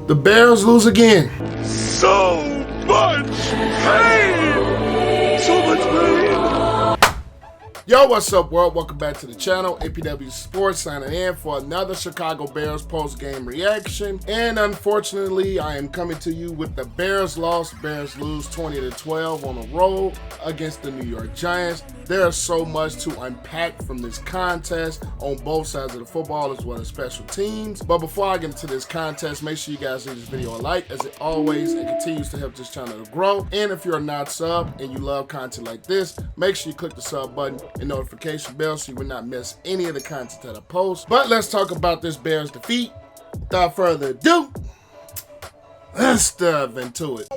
The Bears lose again. So much pain! So much pain! Yo, what's up, world? Welcome back to the channel. APW Sports signing in for another Chicago Bears post-game reaction. And unfortunately, I am coming to you with the Bears loss. Bears lose 20-12 on the road against the New York Giants. There's so much to unpack from this contest on both sides of the football as well as special teams. But before I get into this contest, make sure you guys leave this video a like. As it always, it continues to help this channel to grow. And if you're not sub and you love content like this, make sure you click the sub button and notification bell so you will not miss any of the content that I post. But let's talk about this Bears defeat. Without further ado, let's dive into it.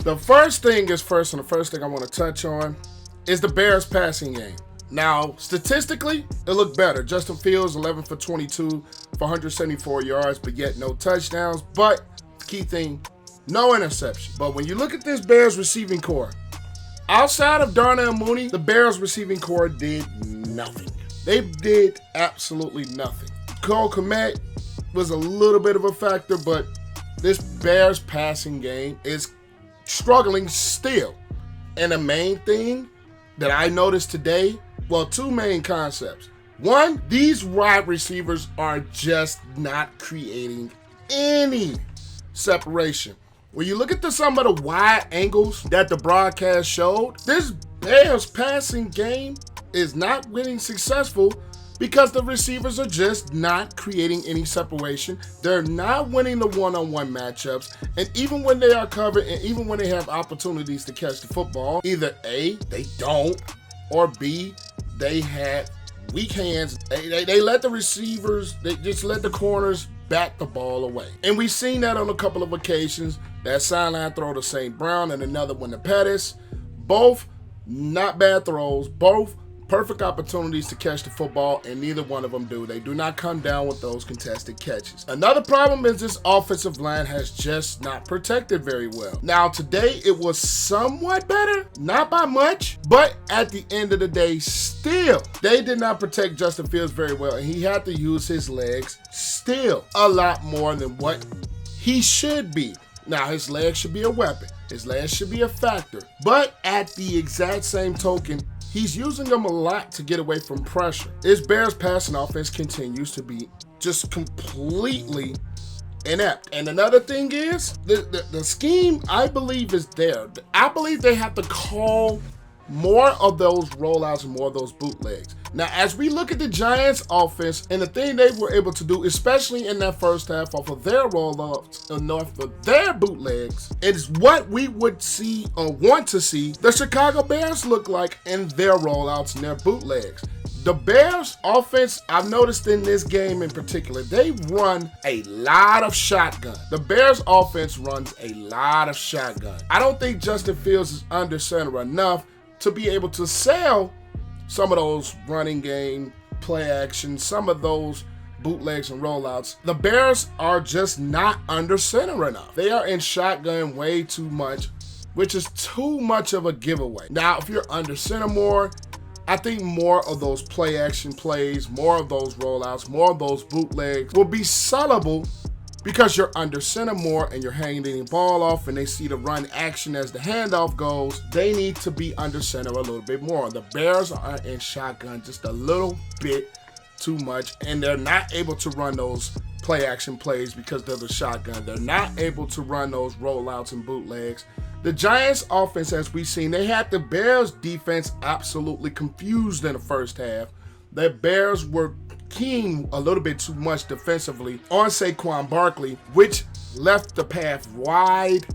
The first thing is first, and the first thing I want to touch on is the Bears passing game. Now, statistically, it looked better. Justin Fields, 11 for 22 for 174 yards, but yet no touchdowns. But the key thing, no interception. But when you look at this Bears receiving core, outside of Darnell and Mooney, the Bears receiving core did nothing. They did absolutely nothing. Kmet was a little bit of a factor, but this Bears passing game is struggling still. And the main thing that I noticed today, well, two main concepts. One, these wide receivers are just not creating any separation. When you look at some of the wide angles that the broadcast showed, this Bears passing game is not winning successful because the receivers are just not creating any separation. They're not winning the one-on-one matchups. And even when they are covered and even when they have opportunities to catch the football, either A, they don't, or B, they had weak hands. They let the receivers, they just let the corners bat the ball away. And we've seen that on a couple of occasions. That sideline throw to St. Brown and another one to Pettis. Both not bad throws, both perfect opportunities to catch the football, and neither one of them do. They do not come down with those contested catches. Another problem is this offensive line has just not protected very well. Now, today it was somewhat better, not by much, but at the end of the day, still, they did not protect Justin Fields very well, and he had to use his legs still a lot more than what he should be. Now, his legs should be a weapon. His legs should be a factor. But at the exact same token, he's using them a lot to get away from pressure. This Bears passing offense continues to be just completely inept. And another thing is, the scheme, I believe, is there. I believe they have to call more of those rollouts and more of those bootlegs. Now, as we look at the Giants offense and the thing they were able to do, especially in that first half off of their rollouts and off of their bootlegs, is what we would see or want to see the Chicago Bears look like in their rollouts and their bootlegs. The Bears offense, I've noticed in this game in particular, they run a lot of shotgun. The Bears offense runs a lot of shotgun. I don't think Justin Fields is under center enough to be able to sell some of those running game, play action, some of those bootlegs and rollouts. The Bears are just not under center enough. They are in shotgun way too much, which is too much of a giveaway. Now, if you're under center more, I think more of those play action plays, more of those rollouts, more of those bootlegs will be sellable because you're under center more and you're hanging the ball off and they see the run action as the handoff goes. They need to be under center a little bit more. The Bears are in shotgun just a little bit too much, and they're not able to run those play action plays because they're the shotgun. They're not able to run those rollouts and bootlegs. The Giants offense, as we've seen, they had the Bears defense absolutely confused in the first half. The Bears were keying a little bit too much defensively on Saquon Barkley, which left the path wide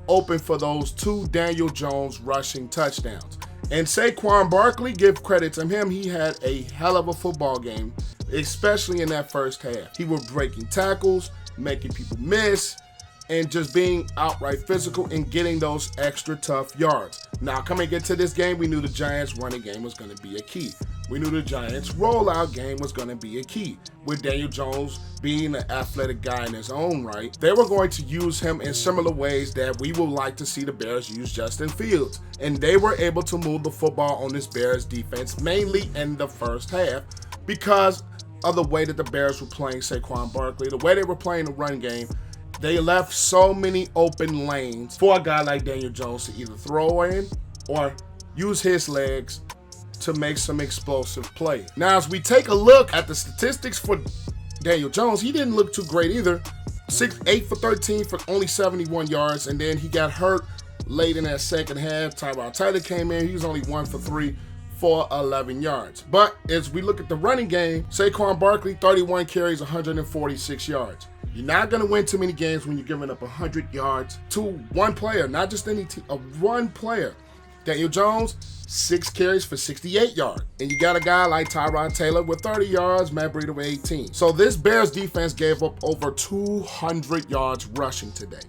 open for those two Daniel Jones rushing touchdowns. And Saquon Barkley, give credit to him, he had a hell of a football game, especially in that first half. He was breaking tackles, making people miss, and just being outright physical and getting those extra tough yards. Now, coming into this game, we knew the Giants' running game was going to be a key. We knew the Giants' rollout game was going to be a key. With Daniel Jones being an athletic guy in his own right, they were going to use him in similar ways that we would like to see the Bears use Justin Fields. And they were able to move the football on this Bears defense, mainly in the first half, because of the way that the Bears were playing Saquon Barkley, the way they were playing the run game. They left so many open lanes for a guy like Daniel Jones to either throw in or use his legs to make some explosive play. Now, as we take a look at the statistics for Daniel Jones, he didn't look too great either. 8 for 13 for only 71 yards, and then he got hurt late in that second half. Taylor came in, he was only 1 for 3 for 11 yards. But as we look at the running game, Saquon Barkley, 31 carries, 146 yards. You're not going to win too many games when you're giving up 100 yards to one player, not just any team, one player. Daniel Jones, 6 carries for 68 yards. And you got a guy like Tyrod Taylor with 30 yards, Matt Breida with 18. So this Bears defense gave up over 200 yards rushing today.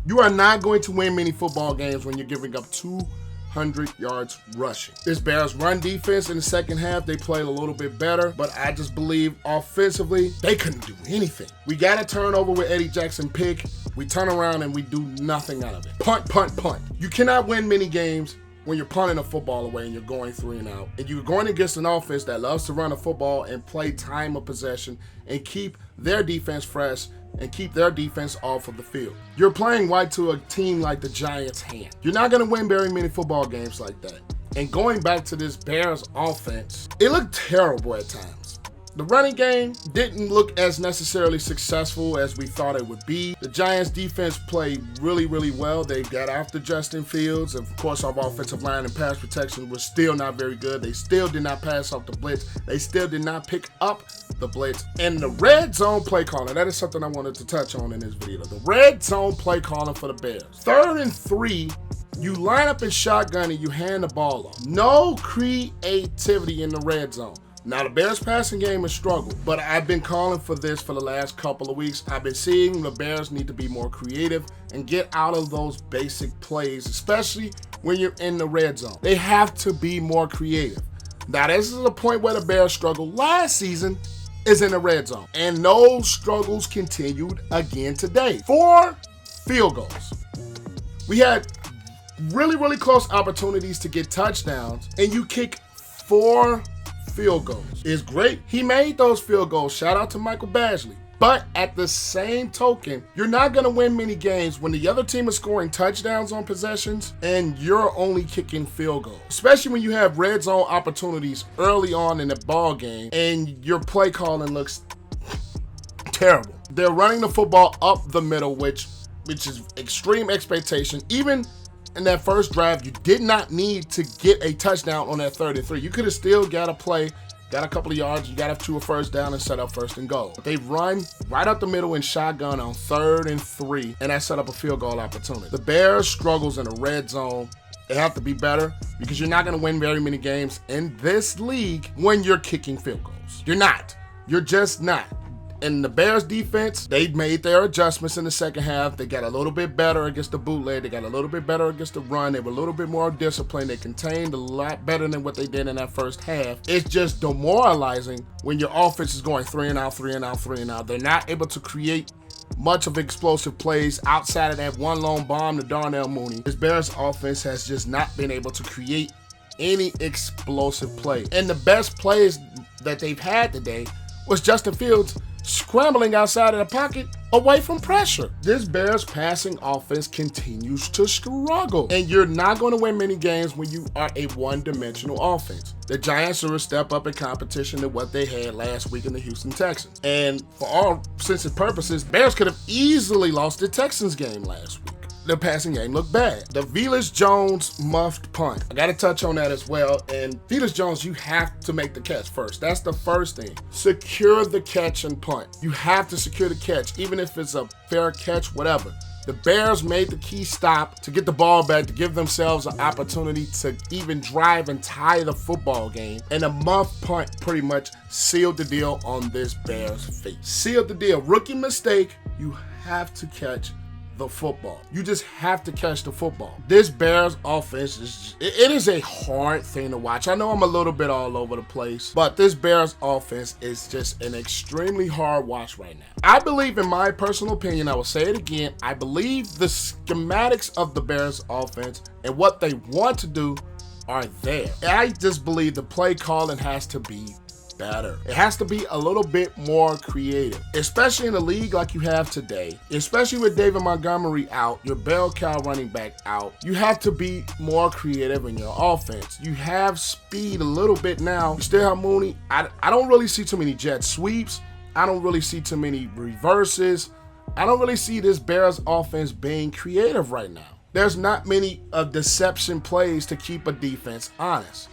You are not going to win many football games when you're giving up 200 yards rushing. This Bears run defense in the second half, they played a little bit better, but I just believe offensively, they couldn't do anything. We got a turnover with Eddie Jackson pick. We turn around and we do nothing out of it. Punt, punt, punt. You cannot win many games when you're punting a football away and you're going 3 and out. And you're going against an offense that loves to run a football and play time of possession and keep their defense fresh and keep their defense off of the field. You're playing right to a team like the Giants' hand. You're not going to win very many football games like that. And going back to this Bears offense, it looked terrible at times. The running game didn't look as necessarily successful as we thought it would be. The Giants defense played really, really well. They got after Justin Fields. Of course, our offensive line and pass protection was still not very good. They still did not pass off the blitz. They still did not pick up the blitz. And the red zone play calling, that is something I wanted to touch on in this video. The red zone play calling for the Bears. 3rd and 3, you line up in shotgun and you hand the ball off. No creativity in the red zone. Now, the Bears passing game has struggled, but I've been calling for this for the last couple of weeks. I've been seeing the Bears need to be more creative and get out of those basic plays, especially when you're in the red zone. They have to be more creative. Now, this is the point where the Bears struggled last season, is in the red zone. And those struggles continued again today. 4 field goals. We had really, really close opportunities to get touchdowns, and you kick 4 field goals. It's great. He made those field goals. Shout out to Michael Badgley. But at the same token, you're not going to win many games when the other team is scoring touchdowns on possessions and you're only kicking field goals. Especially when you have red zone opportunities early on in the ball game and your play calling looks terrible. They're running the football up the middle, which is extreme expectation. Even in that first drive, you did not need to get a touchdown on that 3rd and 3. You could have still got a play, got a couple of yards, you got to a first down and set up 1st and goal. They run right up the middle in shotgun on 3rd and 3, and that set up a field goal opportunity. The Bears struggles in the red zone. They have to be better because you're not going to win very many games in this league when you're kicking field goals. You're not. You're just not. And the Bears defense, they made their adjustments in the second half. They got a little bit better against the bootleg. They got a little bit better against the run. They were a little bit more disciplined. They contained a lot better than what they did in that first half. It's just demoralizing when your offense is going 3 and out, 3 and out, 3 and out. They're not able to create much of explosive plays outside of that one lone bomb to Darnell Mooney. This Bears offense has just not been able to create any explosive play. And the best plays that they've had today was Justin Fields scrambling outside of the pocket away from pressure. This Bears passing offense continues to struggle, and you're not going to win many games when you are a one-dimensional offense. The Giants are a step up in competition to what they had last week in the Houston Texans. And for all intents and purposes, Bears could have easily lost the Texans game last week. The passing game looked bad. The Velus Jones muffed punt. I got to touch on that as well. And Velus Jones, you have to make the catch first. That's the first thing. Secure the catch and punt. You have to secure the catch, even if it's a fair catch, whatever. The Bears made the key stop to get the ball back, to give themselves an opportunity to even drive and tie the football game. And a muff punt pretty much sealed the deal on this Bears fate. Sealed the deal. Rookie mistake. You have to catch the football. You just have to catch the football. This Bears offense it is a hard thing to watch. I know I'm a little bit all over the place, but this Bears offense is just an extremely hard watch right now. I believe, in my personal opinion, I will say it again, I believe the schematics of the Bears offense and what they want to do are there. I just believe the play calling has to be better. It has to be a little bit more creative, especially in a league like you have today, especially with David Montgomery out, your bell cow running back out. You have to be more creative in your offense. You have speed a little bit now. You still have Mooney. I don't really see too many jet sweeps. I don't really see too many reverses. I don't really see this Bears offense being creative right now. There's not many deception plays to keep a defense honest.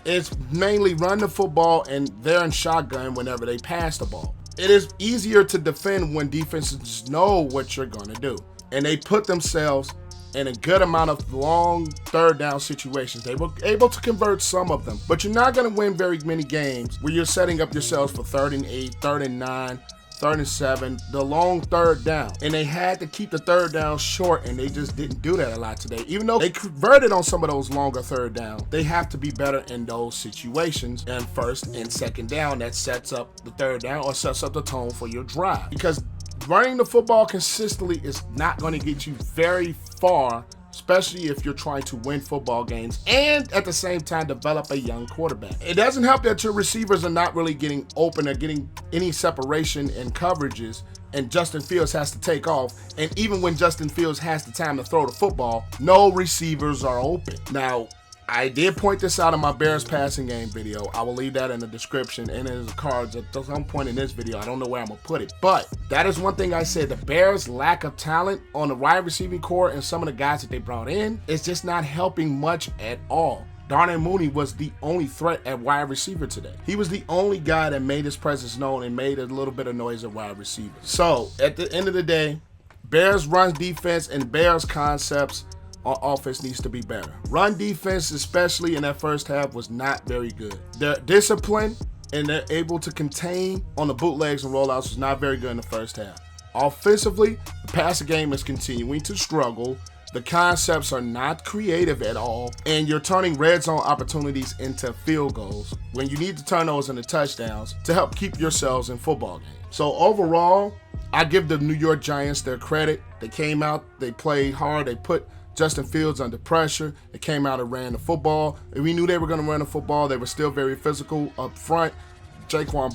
It's mainly run the football and they're in shotgun whenever they pass the ball. It is easier to defend when defenses know what you're going to do. And they put themselves in a good amount of long third down situations. They were able to convert some of them, but you're not going to win very many games where you're setting up yourselves for 3rd and 8, 3rd and 9, 3rd and 7, the long third down. And they had to keep the third down short, and they just didn't do that a lot today. Even though they converted on some of those longer third down, they have to be better in those situations. And 1st and 2nd down, that sets up the third down or sets up the tone for your drive. Because running the football consistently is not going to get you very far, especially if you're trying to win football games and at the same time develop a young quarterback. It doesn't help that your receivers are not really getting open or getting any separation in coverages, and Justin Fields has to take off. And even when Justin Fields has the time to throw the football, no receivers are open. Now, I did point this out in my Bears passing game video. I will leave that in the description and in the cards at some point in this video. I don't know where I'm going to put it. But that is one thing I said. The Bears' lack of talent on the wide receiving core and some of the guys that they brought in is just not helping much at all. Darnell Mooney was the only threat at wide receiver today. He was the only guy that made his presence known and made a little bit of noise at wide receiver. So, at the end of the day, Bears run defense and Bears concepts on offense needs to be better. Run defense, especially in that first half, was not very good. Their discipline and they're able to contain on the bootlegs and rollouts was not very good in the first half. Offensively, the passing game is continuing to struggle. The concepts are not creative at all, and you're turning red zone opportunities into field goals when you need to turn those into touchdowns to help keep yourselves in football games. So overall, I give the New York Giants their credit. They came out, they played hard, they put Justin Fields under pressure. They came out and ran the football. And we knew they were going to run the football. They were still very physical up front.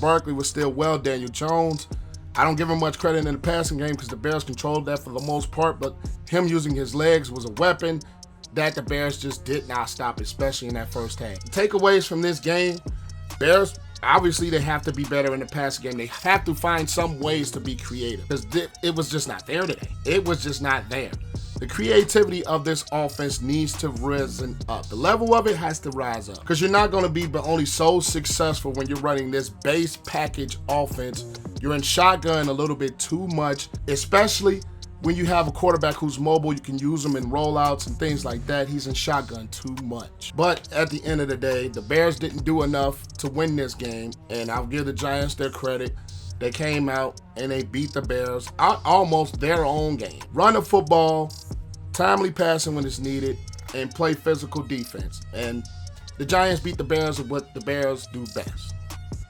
Barkley was still well. Daniel Jones, I don't give him much credit in the passing game because the Bears controlled that for the most part, but him using his legs was a weapon that the Bears just did not stop, especially in that first half. The takeaways from this game, Bears, obviously they have to be better in the passing game. They have to find some ways to be creative because it was just not there today. It was just not there. The creativity of this offense needs to risen up. The level of it has to rise up because you're not going to be but only so successful when you're running this base package offense. You're in shotgun a little bit too much, especially when you have a quarterback who's mobile. You can use him in rollouts and things like that. He's in shotgun too much. But at the end of the day, the Bears didn't do enough to win this game, and I'll give the Giants their credit. They came out and they beat the Bears out almost their own game. Run the football, timely passing when it's needed, and play physical defense. And the Giants beat the Bears at what the Bears do best.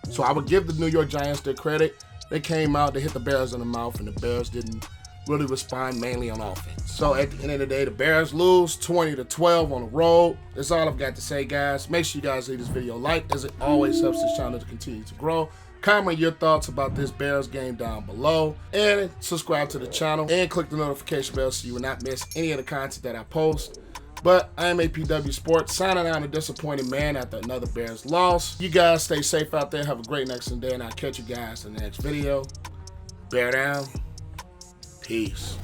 So I would give the New York Giants their credit. They came out, they hit the Bears in the mouth, and the Bears didn't really respond mainly on offense. So at the end of the day, the Bears lose 20-12 on the road. That's all I've got to say, guys. Make sure you guys leave this video a like, as it always helps this channel to continue to grow. Comment your thoughts about this Bears game down below, and subscribe to the channel and click the notification bell so you will not miss any of the content that I post. But I am APW Sports, signing out a disappointed man after another Bears loss. You guys stay safe out there. Have a great next day, and I'll catch you guys in the next video. Bear down. Peace.